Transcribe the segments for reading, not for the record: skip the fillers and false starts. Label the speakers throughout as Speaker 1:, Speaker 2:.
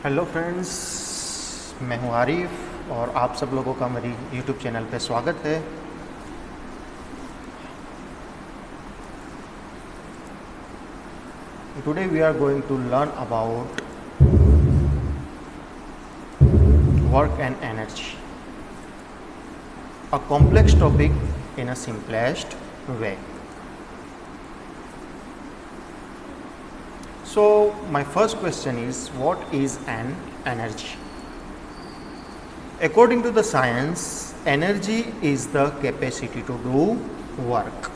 Speaker 1: Hello friends, मैं हूं आरिफ और आप सब लोगों का मेरी यूट्यूब चैनल पे स्वागत है। Today we are going to learn about work and energy, a complex topic in a simplest way. So my first question is, what is an energy? According to the science, energy is the capacity to do work.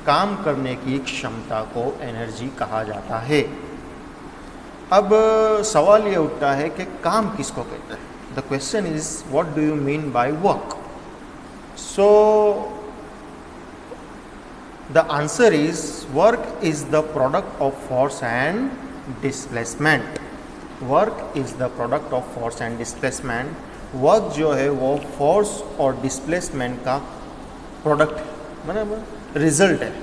Speaker 1: काम करने की क्षमता को energy कहा जाता है। अब सवाल ये उठता है कि काम किसको कहते हैं। The question is, what do you mean by work? So the answer is, work is the product of force and displacement. Work is the product of force and displacement. Work जो है वो force और displacement का product मतलब result है।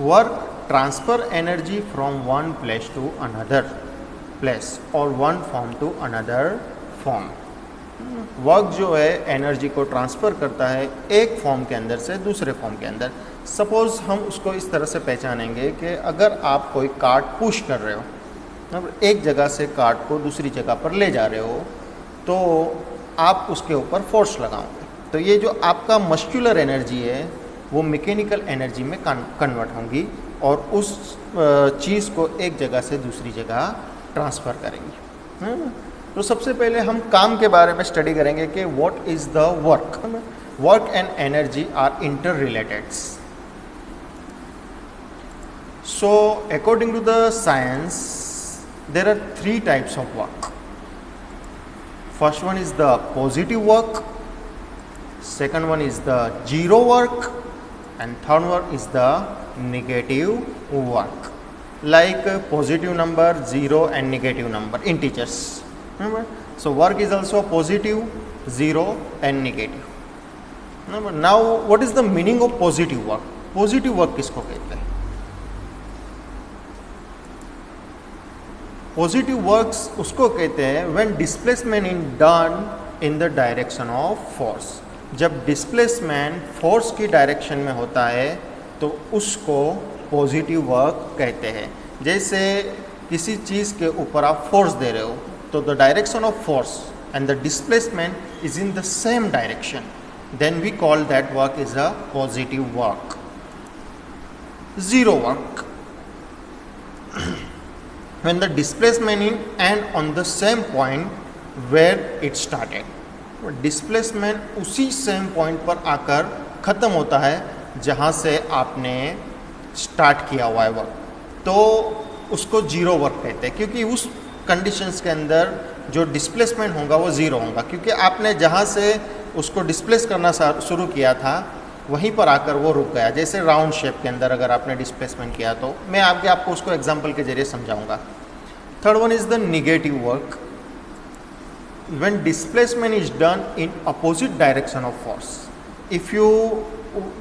Speaker 1: Work transfer energy from one place to another place or one form to another form. Work जो है energy को ट्रांसफ़र करता है एक फॉर्म के अंदर से दूसरे फॉर्म के अंदर। सपोज़ हम उसको इस तरह से पहचानेंगे कि अगर आप कोई कार्ट पुश कर रहे हो, मतलब एक जगह से कार्ट को दूसरी जगह पर ले जा रहे हो, तो आप उसके ऊपर फोर्स लगाओगे, तो ये जो आपका मस्कुलर एनर्जी है वो मैकेनिकल एनर्जी में कन्वर्ट होंगी और उस चीज़ को एक जगह से दूसरी जगह ट्रांसफ़र करेंगी। तो सबसे पहले हम काम के बारे में स्टडी करेंगे कि what is the work. Work and energy are inter related. So according to the science there are 3 types of work. First one is the positive work, second one is the zero work and third one is the negative work. Like positive number, zero and negative number, integers. Remember? So work is also positive, zero and negative. Remember? Now what is the meaning of positive work? Positive work किसको कहते हैं? Positive works उसको कहते हैं when displacement is done in the direction of force. जब displacement force की direction में होता है तो उसको positive work कहते हैं। जैसे किसी चीज़ के ऊपर आप force दे रहे हो, तो the direction of force and the displacement is in the same direction, then we call that work is a positive work. Zero work, when the displacement in and on the same point where it started. Displacement उसी same point पर आकर ख़त्म होता है जहाँ से आपने start किया हुआ है वर्क, तो उसको जीरो वर्क कहते हैं, क्योंकि उस कंडीशंस के अंदर जो डिस्प्लेसमेंट होगा वो ज़ीरो होगा, क्योंकि आपने जहाँ से उसको डिस्प्लेस करना शुरू किया था वहीं पर आकर वो रुक गया। जैसे राउंड शेप के अंदर अगर आपने डिस्प्लेसमेंट किया, तो मैं आपको उसको एग्जांपल के जरिए समझाऊंगा। Third one is the negative work, when displacement is done in opposite direction of force. If you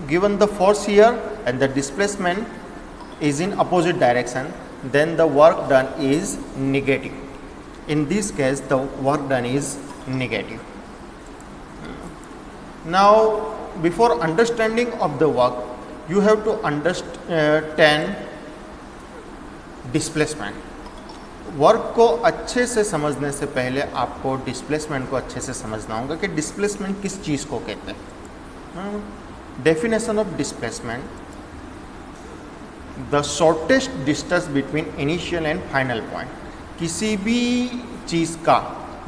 Speaker 1: given the force here and the displacement is in opposite direction, then the work done is negative. In this case the work done is negative. Now before understanding of the work, you have to understand displacement. Work को अच्छे से समझने से पहले आपको displacement को अच्छे से समझना होगा कि डिस्प्लेसमेंट किस चीज़ को कहते हैं। Definition of displacement, the shortest distance between initial and final point. किसी भी चीज़ का,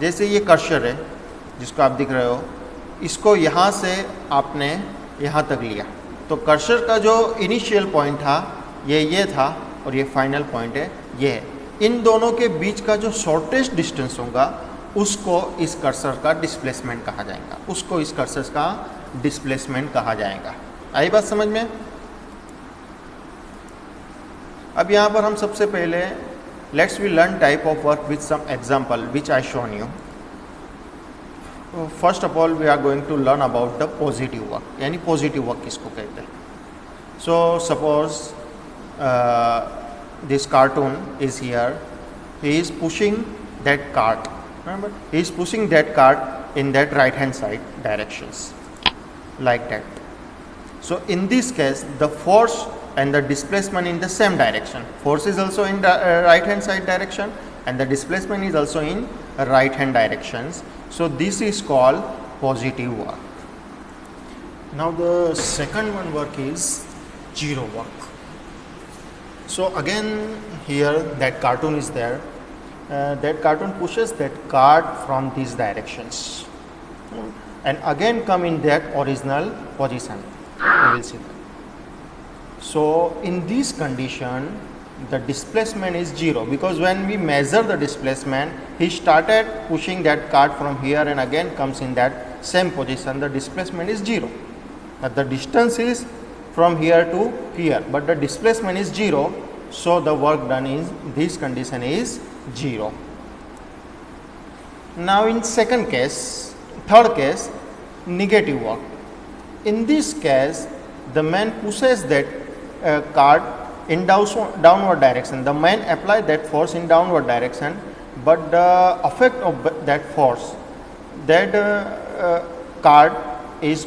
Speaker 1: जैसे ये कर्सर है जिसको आप दिख रहे हो, इसको यहाँ से आपने यहाँ तक लिया, तो कर्सर का जो इनिशियल पॉइंट था ये था और ये फाइनल पॉइंट है ये है। इन दोनों के बीच का जो शॉर्टेस्ट डिस्टेंस होगा उसको इस कर्सर का डिस्प्लेसमेंट कहा जाएगा, उसको इस कर्सर का डिस्प्लेसमेंट कहा जाएगा। आई बात समझ में? अब यहाँ पर हम सबसे पहले let's we learn type of work with some example which I shown you. First of all we are going to learn about the positive work, यानी पॉजिटिव वर्क किसको कहते हैं। So suppose this cartoon is here. He is pushing that cart. Remember, he is pushing that cart in that right hand side directions, like that. So in this case, the force and the displacement in the same direction. Force is also in the right hand side direction, and the displacement is also in right hand directions. So this is called positive work. Now the second one work is zero work. So again here that cartoon is there. That cartoon pushes that cart from these directions and again come in that original position. You will see that. So in this condition, the displacement is zero, because when we measure the displacement, he started pushing that cart from here and again comes in that same position. The displacement is zero. The distance is from here to here, but the displacement is zero. So the work done in this condition is zero. Now in third case, negative work. In this case, the man pushes that cart in downward direction. The man applies that force in downward direction, but the effect of that force, that cart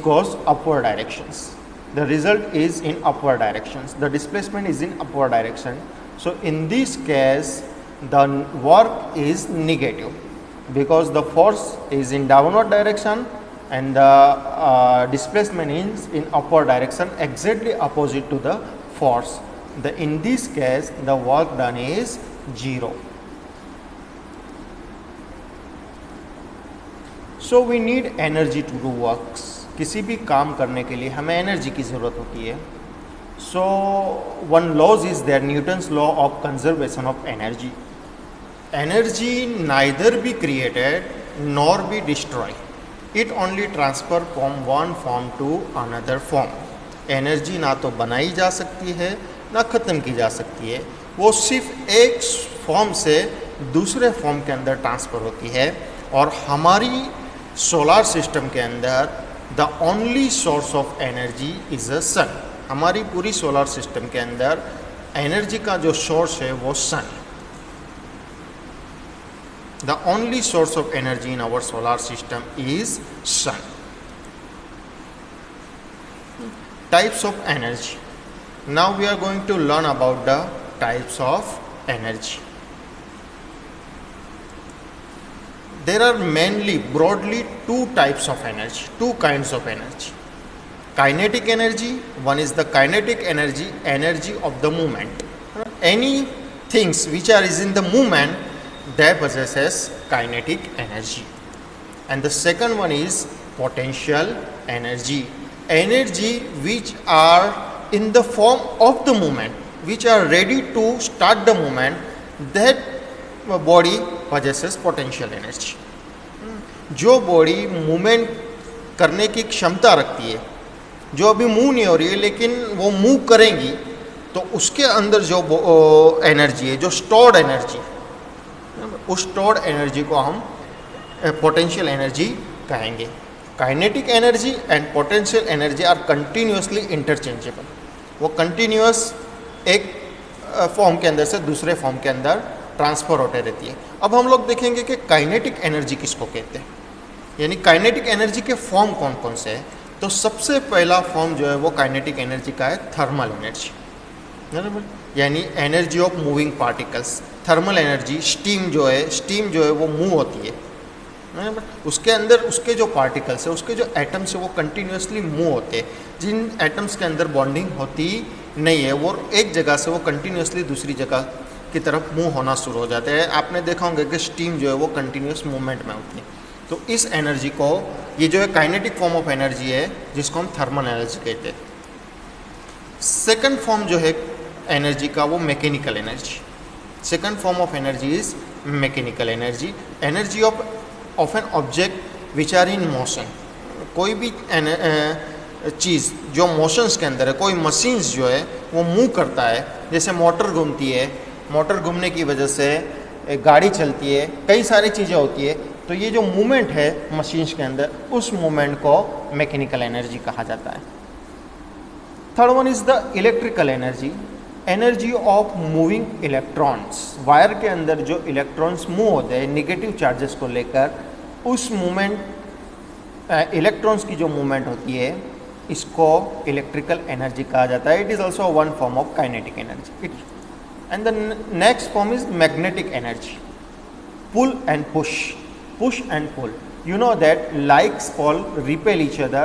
Speaker 1: goes upward directions. The result is in upward directions. The displacement is in upward direction. So in this case, the work is negative, because the force is in downward direction and the displacement is in upward direction, exactly opposite to the force. In this case, the work done is zero. So we need energy to do works. किसी भी काम करने के लिए हमें energy की ज़रूरत होती है. So one laws is there, Newton's law of conservation of energy. Energy neither be created nor be destroy, it only transfer from one form to another form. Energy ना तो बनाई जा सकती है ना ख़त्म की जा सकती है, वो सिर्फ एक फॉर्म से दूसरे फॉर्म के अंदर ट्रांसफ़र होती है. और हमारी सोलार सिस्टम के अंदर the only source of energy is a sun. हमारी पूरी सोलार सिस्टम के अंदर एनर्जी का जो सोर्स है वो sun. The only source of energy in our solar system is sun. Types of energy. Now we are going to learn about the types of energy. There are mainly, broadly, two types of energy, two kinds of energy. Kinetic energy, one is the kinetic energy, energy of the movement. Any things which are is in the movement, that possesses kinetic energy. And the second one is potential energy. Energy which are in the form of the movement, which are ready to start the movement, that body possesses potential energy. जो body movement करने की क्षमता रखती है, जो अभी move नहीं हो रही है लेकिन वो मूव करेंगी, तो उसके अंदर जो एनर्जी है, जो स्टोर्ड एनर्जी, उस स्टोर्ड एनर्जी को हम पोटेंशियल एनर्जी कहेंगे. Kinetic energy and potential energy are continuously interchangeable. वो कंटिन्यूस एक फॉर्म के अंदर से दूसरे फॉर्म के अंदर ट्रांसफ़र होते रहती है. अब हम लोग देखेंगे कि काइनेटिक एनर्जी किसको कहते हैं, यानी काइनेटिक एनर्जी के फॉर्म कौन कौन से हैं. तो सबसे पहला फॉर्म जो है वो काइनेटिक एनर्जी का है थर्मल एनर्जी. यानी energy of moving particles. Thermal energy, steam जो है वो मूव होती है. उसके अंदर उसके जो पार्टिकल्स है, उसके जो एटम्स है वो कंटिन्यूसली मूव होते हैं. जिन एटम्स के अंदर बॉन्डिंग होती नहीं है वो एक जगह से वो कंटिन्यूसली दूसरी जगह की तरफ मूव होना शुरू हो जाते हैं. आपने देखा होगा कि स्टीम जो है वो कंटिन्यूस मूवमेंट में होती है. तो इस एनर्जी को, ये जो है काइनेटिक फॉर्म ऑफ एनर्जी है जिसको हम थर्मल एनर्जी कहते हैं. सेकंड फॉर्म जो है एनर्जी का वो mechanical energy. Second form of energy is mechanical energy. Energy of an object which are in motion. कोई भी चीज़ जो मोशंस के अंदर है, कोई मशीन्स जो है वो मूव करता है. जैसे मोटर घूमती है, मोटर घूमने की वजह से एक गाड़ी चलती है, कई सारी चीज़ें होती है. तो ये जो मूवमेंट है मशीन्स के अंदर, उस मूवमेंट को मैकेनिकल एनर्जी कहा जाता है. Third one is the electrical energy. Energy of moving electrons, wire के अंदर जो इलेक्ट्रॉन्स मूव होते हैं नेगेटिव चार्जेस को लेकर, उस मूवमेंट इलेक्ट्रॉन्स की जो मूवमेंट होती है इसको इलेक्ट्रिकल एनर्जी कहा जाता है. It is also one form of kinetic energy. And the next form is magnetic energy. pull and push and pull. You know that like pole repel each other,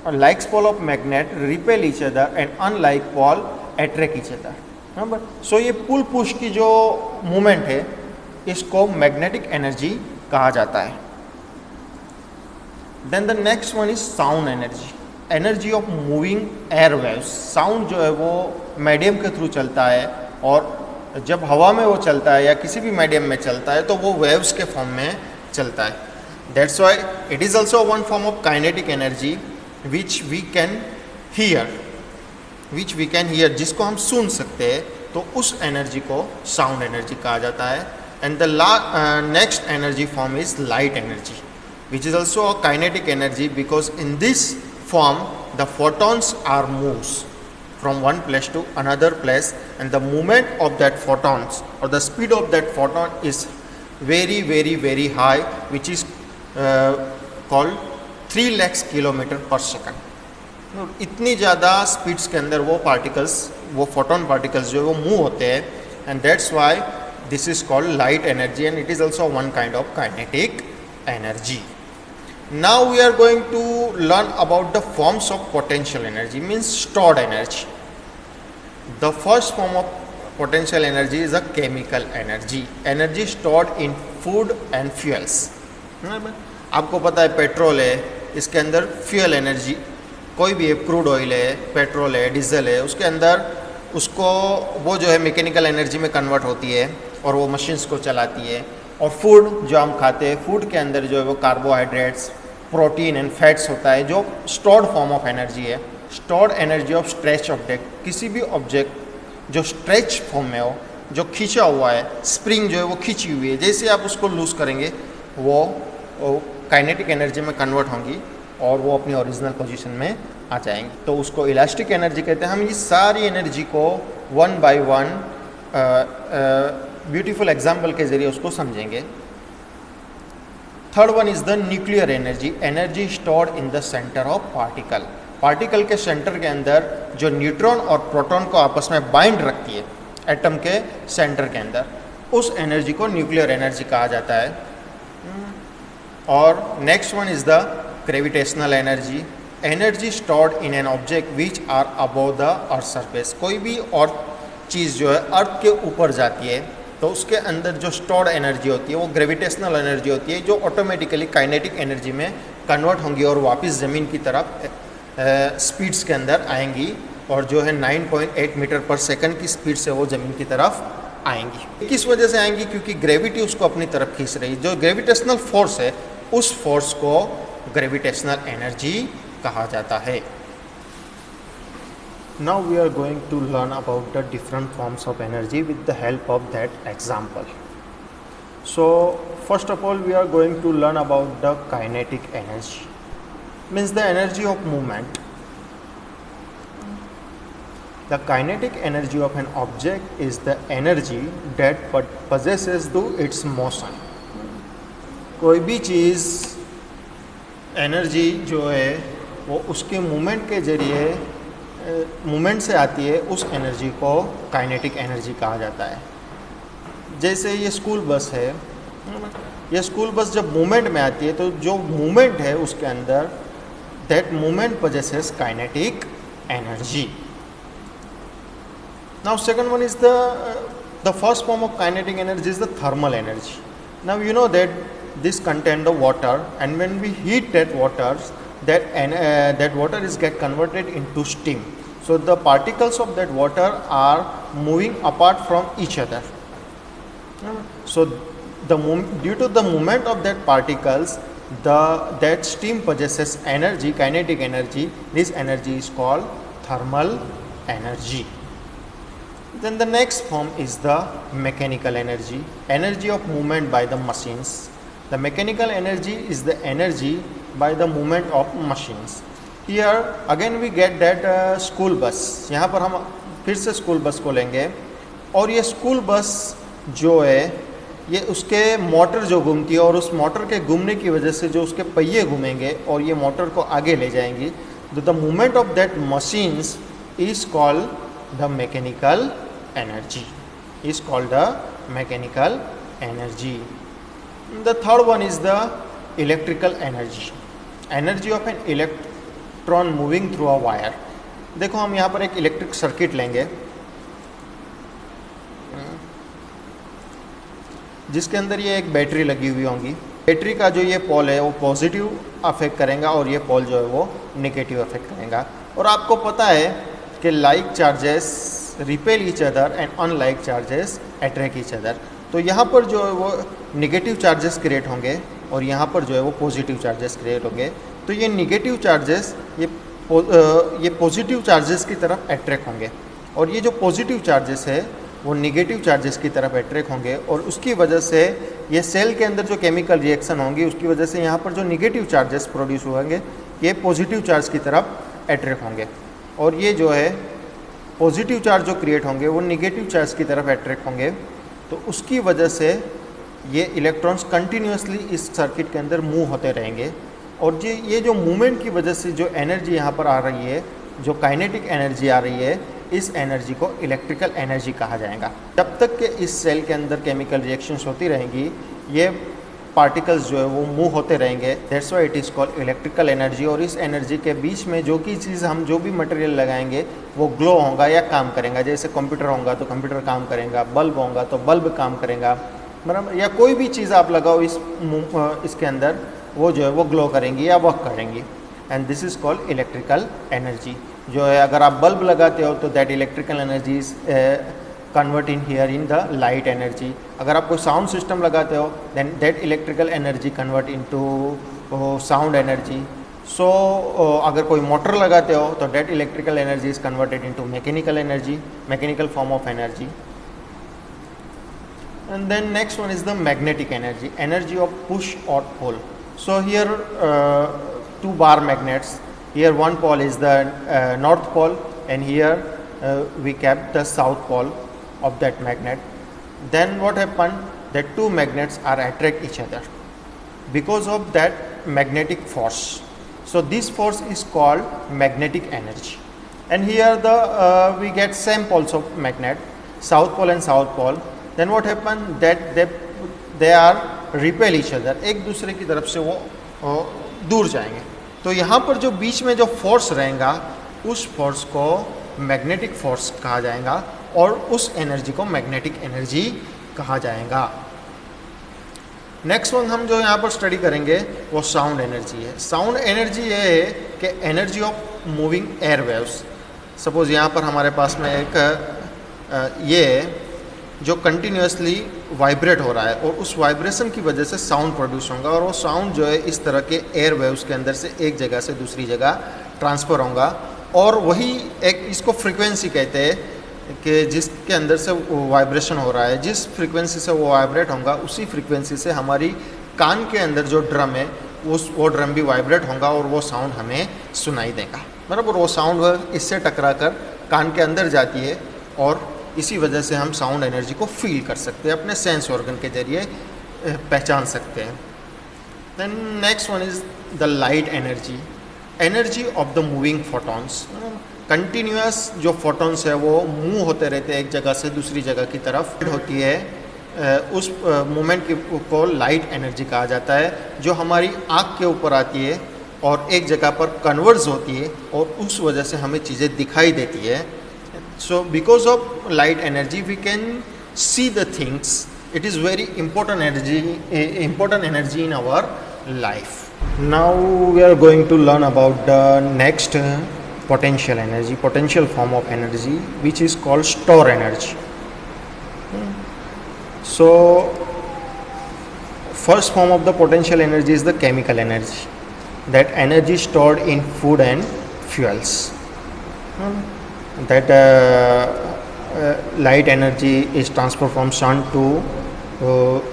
Speaker 1: or like pole of magnet repel each other and unlike pole attract each other. Remember? So ये pull push की जो movement है इसको magnetic energy कहा जाता है. Then the next one is sound energy. Energy of moving air waves. Sound जो है वो medium के थ्रू चलता है और जब हवा में वो चलता है या किसी भी मीडियम में चलता है तो वो वेव्स के फॉर्म में चलता है. That's why it is also one form of kinetic energy which we can hear, जिसको हम सुन सकते हैं, तो उस एनर्जी को साउंड एनर्जी कहा जाता है. And the next energy form is light energy which is also a kinetic energy because in this form the photons are moves from one place to another place, and the movement of that photons or the speed of that photon is very high, which is called 3 lakhs kilometer per second. इतनी ज़्यादा speeds के अंदर वो particles, वो photon particles जो वो move होते हैं, and that's why this is called light energy and it is also one kind of kinetic energy. Now we are going to learn about the forms of potential energy, means stored energy. The first form of potential energy is a chemical energy, energy stored in food and fuels. आपको पता है petrol है, इसके अंदर fuel energy, कोई भी crude oil है, petrol है, डीजल है, उसके अंदर उसको वो जो है मैकेनिकल एनर्जी में कन्वर्ट होती है और वो मशीन्स को चलाती है. और फूड जो हम खाते हैं, फूड के अंदर जो है वो कार्बोहाइड्रेट्स, प्रोटीन एंड फैट्स होता है जो स्टोर्ड फॉर्म ऑफ एनर्जी है. Stored energy of stretch object, किसी भी ऑब्जेक्ट जो स्ट्रेच फॉर्म में हो, जो खींचा हुआ है, स्प्रिंग जो है वो खींची हुई है, जैसे आप उसको लूज़ करेंगे वो काइनेटिक एनर्जी में कन्वर्ट होंगी और वो अपनी ओरिजिनल पोजीशन में आ जाएंगी, तो उसको इलास्टिक एनर्जी कहते हैं. हम ये सारी एनर्जी को one by one beautiful example के ज़रिए उसको समझेंगे. Third one is the nuclear energy, energy stored in the centre of particle. Particle के सेंटर के अंदर जो न्यूट्रॉन और प्रोटॉन को आपस में बाइंड रखती है एटम के सेंटर के अंदर, उस एनर्जी को न्यूक्लियर एनर्जी कहा जाता है. और next one is the gravitational energy, energy stored in an object which are above the earth surface. कोई भी और चीज़ जो है अर्थ के ऊपर जाती है तो उसके अंदर जो स्टोर्ड एनर्जी होती है वो ग्रेविटेशनल एनर्जी होती है, जो ऑटोमेटिकली काइनेटिक एनर्जी में कन्वर्ट होंगी और वापस ज़मीन की तरफ स्पीड्स के अंदर आएंगी और जो है 9.8 मीटर पर सेकंड की स्पीड से वो ज़मीन की तरफ आएंगी. किस वजह से आएंगी? क्योंकि ग्रेविटी उसको अपनी तरफ खींच रही है. जो ग्रेविटेशनल फोर्स है उस फोर्स को ग्रेविटेशनल एनर्जी कहा जाता है. Now we are going to learn about the different forms of energy with the help of that example. So first of all we are going to learn about the kinetic energy, means the energy of movement. The kinetic energy of an object is the energy that possesses through its motion. कोई भी चीज़ energy जो है वो उसके movement के ज़रिए movement से आती है, उस एनर्जी को काइनेटिक एनर्जी कहा जाता है. जैसे ये स्कूल बस है, ये स्कूल बस जब मूवमेंट में आती है तो जो मूवमेंट है उसके अंदर that movement possesses kinetic energy. Now second one is the first form of kinetic energy is the thermal energy. Now you know that this contain the water, and when we heat that water, that water is get converted into steam. So the particles of that water are moving apart from each other. So due to the movement of that particles, that steam possesses energy, kinetic energy. This energy is called thermal energy. Then the next form is the mechanical energy, energy of movement by the machines. The mechanical energy is the energy by the movement of machines. Here again we get that school bus. यहाँ पर हम फिर से school bus को लेंगे और ये school bus जो है ये उसके मोटर जो घूमती है और उस मोटर के घूमने की वजह से जो उसके पहिए घूमेंगे और ये मोटर को आगे ले जाएंगी, तो the movement of that machines is called the mechanical energy, is called the mechanical energy. The third one is the electrical energy, energy of an electron moving through a wire. देखो हम यहाँ पर एक इलेक्ट्रिक सर्किट लेंगे जिसके अंदर ये एक बैटरी लगी हुई होंगी. बैटरी का जो ये पोल है वो पॉजिटिव अफेक्ट करेगा और ये पोल जो है वो नेगेटिव अफेक्ट करेगा. और आपको पता है कि like charges repel each other and unlike charges attract each other. तो यहाँ पर जो है वो नेगेटिव चार्जेस क्रिएट होंगे और यहाँ पर जो है वो पॉजिटिव चार्जेस क्रिएट होंगे. तो ये नेगेटिव चार्जेस ये पॉजिटिव चार्जेस की तरफ अट्रैक्ट होंगे और ये जो पॉजिटिव चार्जेस है वो नेगेटिव चार्जेस की तरफ अट्रैक्ट होंगे और उसकी वजह से ये सेल के अंदर जो केमिकल रिएक्शन होंगी उसकी वजह से यहाँ पर जो नेगेटिव चार्जेस प्रोड्यूस होंगे ये पॉजिटिव चार्ज की तरफ अट्रैक्ट होंगे और ये जो है पॉजिटिव चार्ज जो क्रिएट होंगे वो नेगेटिव चार्ज की तरफ अट्रैक्ट होंगे. तो उसकी वजह से ये इलेक्ट्रॉन्स कंटिन्यूसली इस सर्किट के अंदर मूव होते रहेंगे और ये जो मूवमेंट की वजह से जो एनर्जी यहाँ पर आ रही है, जो काइनेटिक एनर्जी आ रही है, इस एनर्जी को इलेक्ट्रिकल एनर्जी कहा जाएगा. जब तक कि इस सेल के अंदर केमिकल रिएक्शंस होती रहेंगी ये पार्टिकल्स जो है वो मूव होते रहेंगे. That's why it is called electrical energy. और इस एनर्जी के बीच में जो की चीज़ हम जो भी मटेरियल लगाएंगे वो ग्लो होगा या काम करेगा. जैसे कंप्यूटर होगा तो कंप्यूटर काम करेगा, बल्ब होगा तो बल्ब काम करेगा, मतलब या कोई भी चीज़ आप लगाओ इसके अंदर वो जो है वो ग्लो करेंगी या वर्क करेंगी. And this is called electrical energy. जो है अगर आप बल्ब लगाते हो तो that electrical energy is convert in here in the light energy. अगर आप कोई साउंड सिस्टम लगाते हो then that electrical energy convert into sound energy. So अगर कोई मोटर लगाते हो तो that electrical energy is converted into mechanical energy, mechanical form of energy. And then next one is the magnetic energy, energy of push or pull. So here two bar magnets. Here one pole is the north pole and here we kept the south pole of that magnet. Then what happened? That two magnets are attract each other because of that magnetic force. So this force is called magnetic energy. And here we get same poles of magnet, south pole and south pole. Then what happened that they are repel each other, एक दूसरे की तरफ से वो दूर जाएंगे. तो यहाँ पर जो बीच में जो फोर्स रहेगा उस फोर्स को मैग्नेटिक फोर्स कहा जाएगा और उस एनर्जी को मैग्नेटिक एनर्जी कहा जाएगा. नेक्स्ट वन हम जो यहाँ पर स्टडी करेंगे वो साउंड एनर्जी है. साउंड एनर्जी ये है कि energy of moving air waves. Suppose यहाँ पर हमारे पास में एक ये जो कंटिन्यूसली वाइब्रेट हो रहा है और उस वाइब्रेशन की वजह से साउंड प्रोड्यूस होगा और वो साउंड जो है इस तरह के एयर वेव्स के अंदर से एक जगह से दूसरी जगह ट्रांसफ़र होगा और वही एक इसको फ्रीक्वेंसी कहते हैं कि जिसके अंदर से वो वाइब्रेशन हो रहा है. जिस फ्रीक्वेंसी से वो वाइब्रेट होगा उसी फ्रीक्वेंसी से हमारी कान के अंदर जो ड्रम है वो ड्रम भी वाइब्रेट होगा और वो साउंड हमें सुनाई देगा. बराबर वो साउंड इससे टकरा कर कान के अंदर जाती है और इसी वजह से हम साउंड एनर्जी को फील कर सकते हैं, अपने सेंस ऑर्गन के जरिए पहचान सकते हैं. Then next one is the light energy, energy of the moving photons. Continuous जो फोटॉन्स है वो मूव होते रहते हैं एक जगह से दूसरी जगह की तरफ होती है. उस मोमेंट को लाइट एनर्जी कहा जाता है जो हमारी आँख के ऊपर आती है और एक जगह पर कन्वर्ज होती है और उस वजह से हमें चीज़ें दिखाई देती है. So because of light energy we can see the things. It is very important energy in our life. Now we are going to learn about the next potential energy, potential form of energy which is called store energy. So first form of the potential energy is the chemical energy. That energy stored in food and fuels. That light energy is transferred from sun to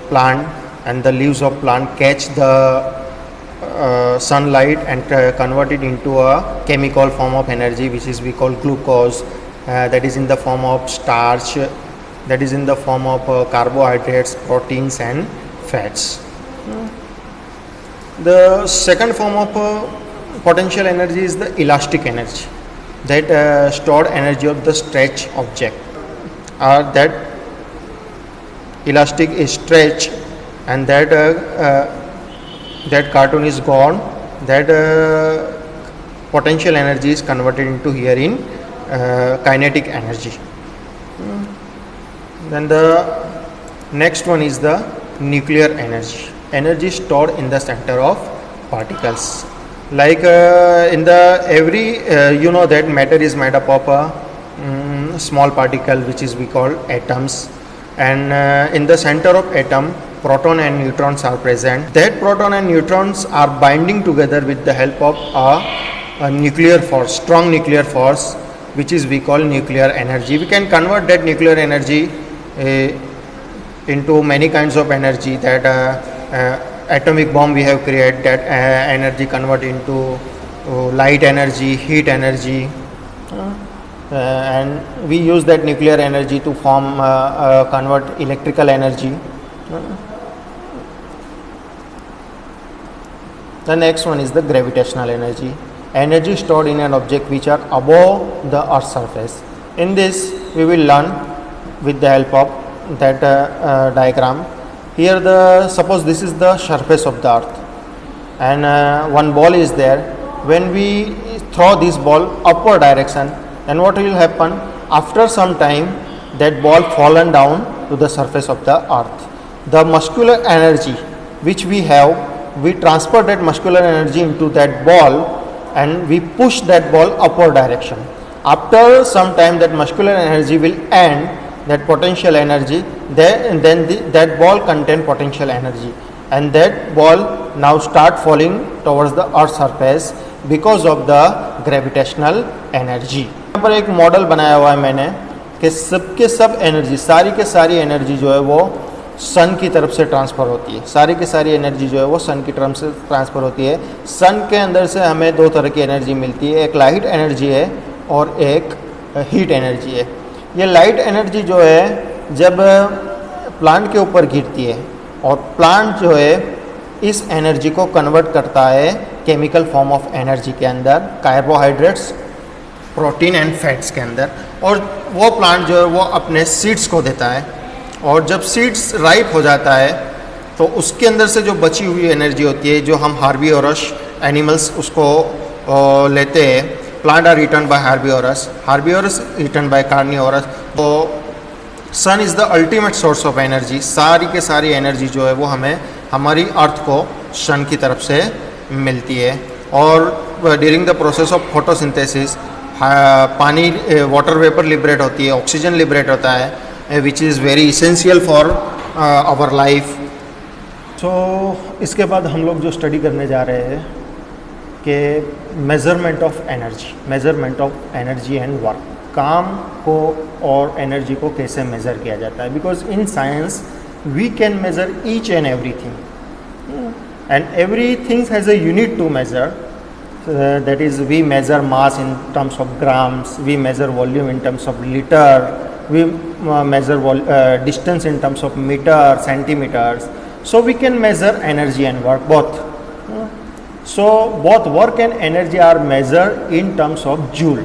Speaker 1: plant and the leaves of plant catch the sunlight and convert it into a chemical form of energy which is we call glucose that is in the form of starch, that is in the form of carbohydrates, proteins and fats. The second form of potential energy is the elastic energy, that stored energy of the stretch object, or that elastic is stretched and that cartoon is gone, that potential energy is converted into here in kinetic energy. Then the next one is the nuclear energy stored in the center of particles. Like in the every you know that matter is made up of a small particle which is we call atoms, and in the center of atom proton and neutrons are present. That proton and neutrons are binding together with the help of a nuclear force, strong nuclear force, which is we call nuclear energy. We can convert that nuclear energy into many kinds of energy. That atomic bomb we have created, that energy convert into light energy, heat energy, and we use that nuclear energy to form convert electrical energy. The next one is the gravitational energy stored in an object which are above the earth's surface. In this we will learn with the help of that diagram. Here suppose this is the surface of the earth, and one ball is there. When we throw this ball upward direction, then what will happen? After some time that ball fallen down to the surface of the earth. The muscular energy which we have, we transfer that muscular energy into that ball and we push that ball upward direction. After some time that muscular energy will end, that potential energy, then that ball contain potential energy, and that ball now start falling towards the earth surface because of the gravitational energy. यहाँ पर एक model बनाया हुआ है मैंने कि सबके सब एनर्जी, सारी के सारी एनर्जी जो है वो सन की तरफ से ट्रांसफ़र होती है. सारी की सारी एनर्जी जो है वो सन की तरफ से ट्रांसफ़र होती है. सन के अंदर से हमें दो तरह की एनर्जी मिलती है, एक लाइट एनर्जी है और एक हीट एनर्जी है. ये लाइट एनर्जी जो है जब प्लांट के ऊपर गिरती है और प्लांट जो है इस एनर्जी को कन्वर्ट करता है केमिकल फॉर्म ऑफ एनर्जी के अंदर, कार्बोहाइड्रेट्स, प्रोटीन एंड फैट्स के अंदर, और वो प्लांट जो है वो अपने सीड्स को देता है. और जब सीड्स राइप हो जाता है तो उसके अंदर से जो बची हुई एनर्जी होती है, जो हम हार्बीवोरस एनिमल्स उसको लेते हैं, plant are eaten by herbivores eaten by carnivores. तो sun is the ultimate source of energy. सारी के सारी एनर्जी जो है वो हमें हमारी अर्थ को सन की तरफ से मिलती है. और during the process of photosynthesis पानी, वाटर वेपर लिबरेट होती है, ऑक्सीजन लिबरेट होता है, which is very essential for our life. तो इसके बाद हम लोग जो स्टडी करने जा रहे हैं कि measurement of energy and work, काम को और एनर्जी को कैसे मेज़र किया जाता है. Because in science we can measure each and everything, and everything has a unit to measure. That is, we measure mass in terms of grams, we measure volume in terms of liter, we measure distance in terms of meter, centimeters. So we can measure energy and work both. So both work and energy are measured in terms of joule,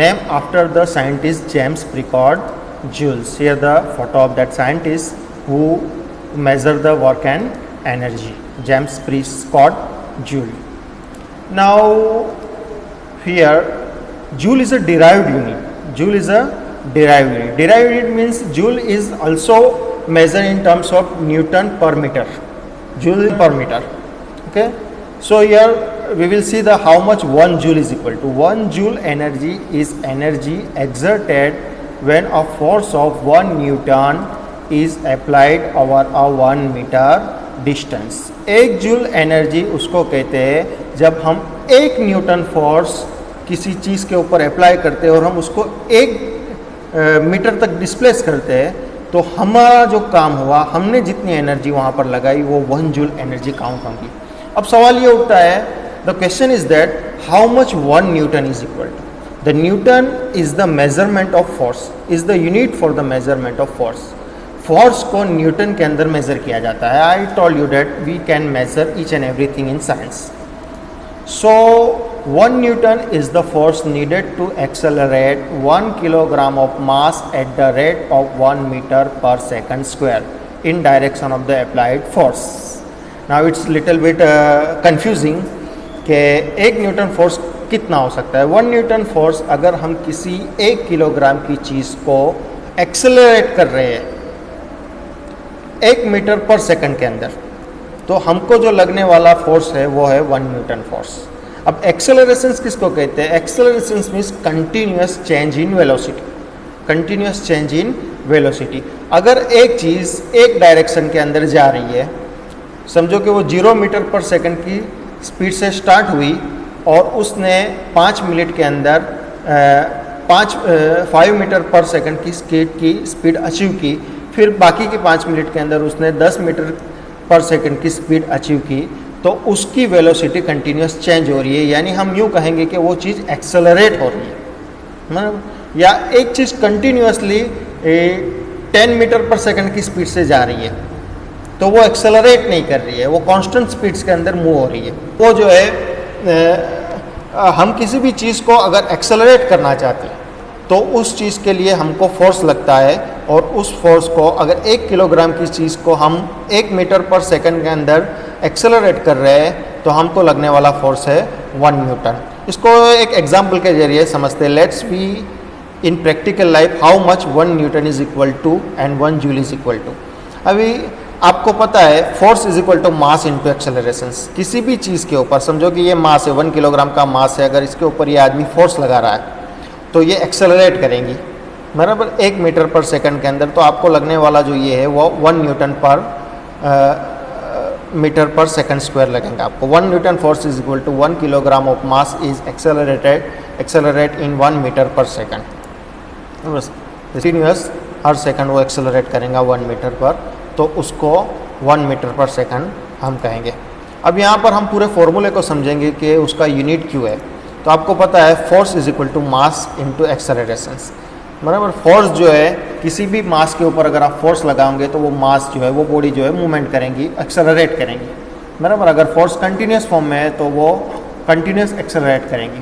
Speaker 1: named after the scientist James Picard Joules. Here the photo of that scientist who measured the work and energy, James Picard Joules. Now here joule is a derived unit. Derived unit means joule is also measured in terms of Newton per meter, joule per meter. Okay, so here we will see the how much 1 joule is equal to. 1 joule energy is energy exerted when a force of 1 Newton is applied over a 1 meter distance. 1 joule energy उसको कहते हैं जब हम 1 Newton force किसी चीज़ के ऊपर apply करते हैं और हम उसको 1 मीटर तक डिस्प्लेस करते हैं, तो हमारा जो काम हुआ, हमने जितनी एनर्जी वहाँ पर लगाई वो 1 जूल एनर्जी काउंट होगी. अब सवाल ये उठता है, the question is that how much 1 Newton is equal to. The Newton is the measurement of force, is the unit for the measurement of force. Force को न्यूटन के अंदर मेजर किया जाता है। I told you that we can measure each and everything in science. So 1 Newton is the force needed to accelerate 1 kilogram of mass at the rate of 1 meter per second square in direction of the applied force. Now it's little bit confusing कि 1 Newton force कितना हो सकता है। 1 Newton force अगर हम किसी 1 kilogram की चीज़ को एक्सेलरेट कर रहे हैं 1 मीटर पर सेकंड के अंदर, तो हमको जो लगने वाला फोर्स है वो है 1 न्यूटन फोर्स। अब एक्सेलरेशंस किसको कहते हैं? Accelerations means continuous change in velocity, continuous change in velocity. अगर एक चीज़ एक डायरेक्शन के अंदर जा रही है, समझो कि वो 0 मीटर पर सेकंड की स्पीड से स्टार्ट हुई और उसने 5 मिनट के अंदर 5 मीटर पर सेकंड की स्पीड अचीव की, फिर बाकी के 5 मिनट के अंदर उसने 10 मीटर पर सेकंड की स्पीड अचीव की, तो उसकी वेलोसिटी कंटिन्यूस चेंज हो रही है। यानी हम यूँ कहेंगे कि वो चीज़ एक्सेलरेट हो रही है, मतलब, या एक चीज़ कंटिन्यूसली 10 मीटर पर सेकंड की स्पीड से जा रही है, तो वो एक्सेलरेट नहीं कर रही है, वो कांस्टेंट स्पीड्स के अंदर मूव हो रही है। वो जो है हम किसी भी चीज़ को अगर एक्सेलरेट करना चाहते हैं तो उस चीज़ के लिए हमको फोर्स लगता है, और उस फोर्स को अगर 1 किलोग्राम की चीज़ को हम 1 मीटर पर सेकंड के अंदर एक्सेलरेट कर रहे हैं तो हमको लगने वाला फोर्स है 1 न्यूटन। इसको एक एग्जाम्पल के जरिए समझते हैं। Let's be in practical life how much 1 Newton is equal to and 1 joule is equal to. अभी आपको पता है force is equal to mass into accelerations. किसी भी चीज़ के ऊपर समझो कि ये मास है, 1 किलोग्राम का मास है, अगर इसके ऊपर ये आदमी फोर्स लगा रहा है तो ये एक्सेलरेट करेंगी बराबर 1 मीटर पर सेकंड के अंदर, तो आपको लगने वाला जो ये है वो 1 न्यूटन पर मीटर पर सेकंड स्क्वायर लगेगा आपको। 1 Newton force is equal to 1 kilogram of mass is accelerate in 1 metre per second. बस कंटिन्यूस हर सेकंड वो एक्सेलरेट करेगा 1 मीटर पर, तो उसको 1 मीटर पर सेकंड हम कहेंगे। अब यहाँ पर हम पूरे फॉर्मूले को समझेंगे कि उसका यूनिट क्यों है। तो आपको पता है force is equal to mass into accelerations, बराबर। फोर्स जो है किसी भी मास के ऊपर अगर आप फोर्स लगाओगे तो वो मास जो है वो बॉडी जो है मूवमेंट करेंगी, एक्सेलरेट करेंगी, बराबर। अगर फोर्स कंटिन्यूस फॉर्म में है तो वो कंटिन्यूस एक्सेलरेट करेंगी।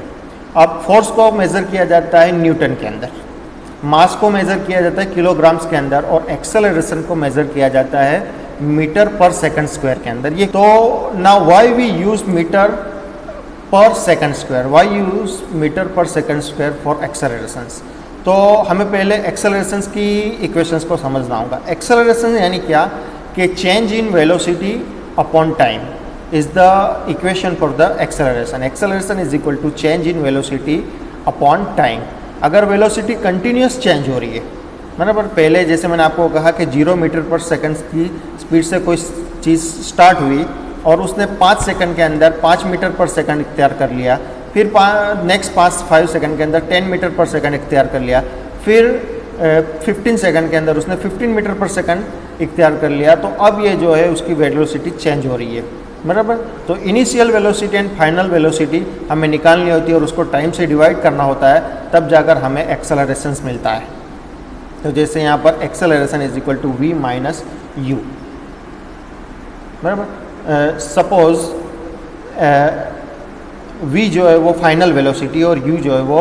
Speaker 1: अब फोर्स को मेज़र किया जाता है न्यूटन के अंदर, मास को मेज़र किया जाता है किलोग्राम्स के अंदर, और एक्सेलरेशन को मेज़र किया जाता है मीटर पर सेकंड स्क्वायर के अंदर। ये तो now why we use metre per second square, why use metre per second square for accelerations. तो हमें पहले एक्सेलरेशंस की इक्वेशंस को समझना होगा। एक्सेलरेशन यानी क्या कि change in velocity upon time is the equation for the acceleration. Acceleration is equal to change in velocity upon time. अगर वेलोसिटी कंटिन्यूस चेंज हो रही है, बराबर, पहले जैसे मैंने आपको कहा कि 0 मीटर पर सेकंड की स्पीड से कोई चीज़ स्टार्ट हुई और उसने 5 सेकंड के अंदर 5 मीटर पर सेकंड इख्तियार कर लिया, फिर नेक्स्ट 5 सेकंड के अंदर 10 मीटर पर सेकंड इख्तियार कर लिया, फिर 15 सेकंड के अंदर उसने 15 मीटर पर सेकंड इख्तियार कर लिया, तो अब ये जो है उसकी वेलोसिटी चेंज हो रही है, बराबर। तो initial velocity and final velocity हमें निकालनी होती है और उसको टाइम से डिवाइड करना होता है, तब जाकर हमें एक्सेलरेशंस मिलता है। तो जैसे यहाँ पर acceleration is equal to v minus u, बराबर। सपोज v जो है वो फाइनल वेलोसिटी और u जो है वो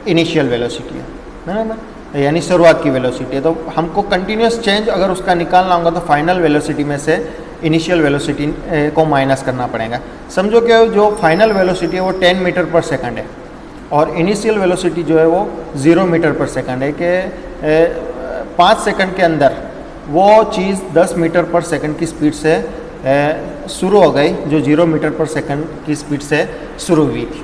Speaker 1: इनिशियल वेलोसिटी है, बराबर, यानी शुरुआत की वेलोसिटी है। तो हमको कंटिन्यूस चेंज अगर उसका निकालना होगा तो फाइनल वेलोसिटी में से इनिशियल वेलोसिटी को माइनस करना पड़ेगा। समझो कि जो फाइनल वेलोसिटी है वो 10 मीटर पर सेकंड है और इनिशियल वेलोसिटी जो है वो 0 मीटर पर सेकंड है, कि 5 सेकंड के अंदर वो चीज़ 10 मीटर पर सेकंड की स्पीड से शुरू हो गई, जो 0 मीटर पर सेकंड की स्पीड से शुरू हुई थी,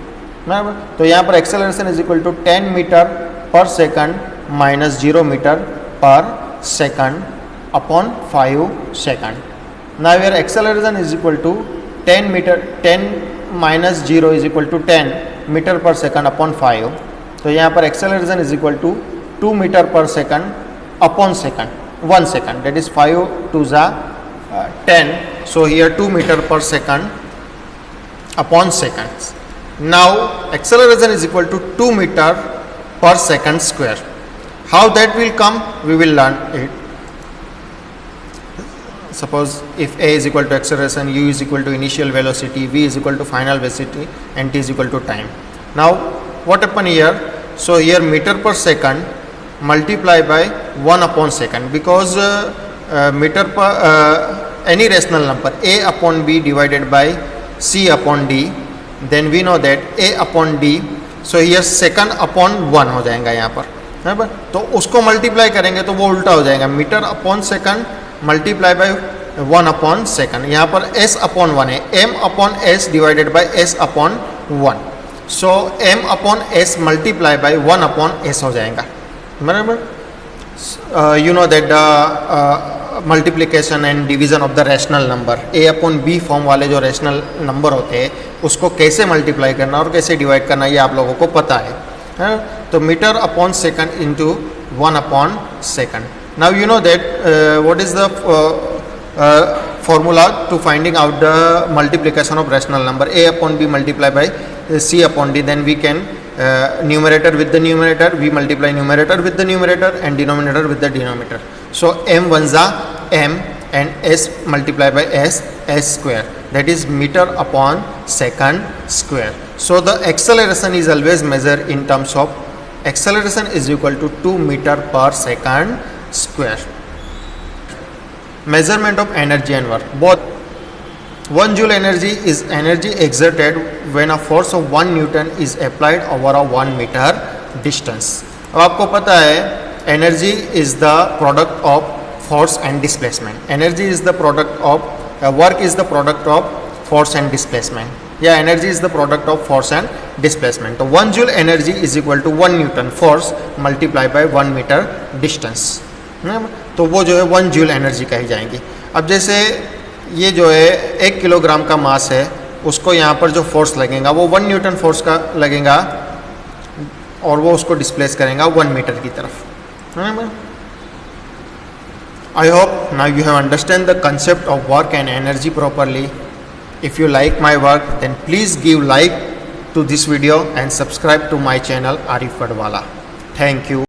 Speaker 1: बराबर। तो यहाँ पर acceleration is equal to 10 metre per second minus 0 metre per second upon 5 second. Now your acceleration is equal to 10 minus 0 is equal to 10 metre per second upon 5। तो यहाँ पर acceleration is equal to 2 metre per second upon second 1 second, that is 5 to the 10. So here 2 meter per second upon seconds. Now acceleration is equal to 2 meter per second square. How that will come? We will learn it. Suppose if a is equal to acceleration, u is equal to initial velocity, v is equal to final velocity, and t is equal to time. Now what happen here? So here meter per second multiply by 1 upon second, because meter per any rational number a upon b divided by c upon d, then we know that a upon d, so here second upon 1 हो जाएगा यहाँ पर, बराबर. तो उसको multiply करेंगे तो वो उल्टा हो जाएगा, metre upon second multiply by 1 upon second. यहाँ पर s अपॉन 1 है, m upon s divided by s upon 1. So m upon s multiply by 1 upon s हो जाएगा, बराबर. You know that multiplication and division of the rational number, A upon B form वाले जो rational number होते हैं उसको कैसे multiply करना और कैसे डिवाइड करना ये आप लोगों को पता है. तो metre upon second into 1 upon second. Now you know that what is the formula to finding out the multiplication of rational number. A upon b multiply by c upon d, then we can numerator with the numerator, we multiply numerator with the numerator and denominator with the denominator. So m ones are m and s multiply by s square, that is meter upon second square. So the acceleration is always measured in terms of acceleration is equal to 2 meter per second square. Measurement of energy and work. Both 1 joule energy is energy exerted when a force of 1 Newton is applied over a 1 meter distance. अब आपको पता है energy is the product of force and displacement. Energy is the product of work is the product of force and displacement. Yeah, energy is the product of force and displacement. So 1 joule energy is equal to 1 Newton force multiplied by 1 meter distance. तो वो जो है 1 joule energy कही जाएंगी. अब जैसे ये जो है 1 किलोग्राम का मास है, उसको यहाँ पर जो फोर्स लगेगा वो 1 न्यूटन फोर्स का लगेगा और वो उसको डिस्प्लेस करेगा 1 मीटर की तरफ. I hope now you have understand the concept of work and energy properly. If you like my work then please give like to this video and subscribe to my channel Arif Padwala. Thank you.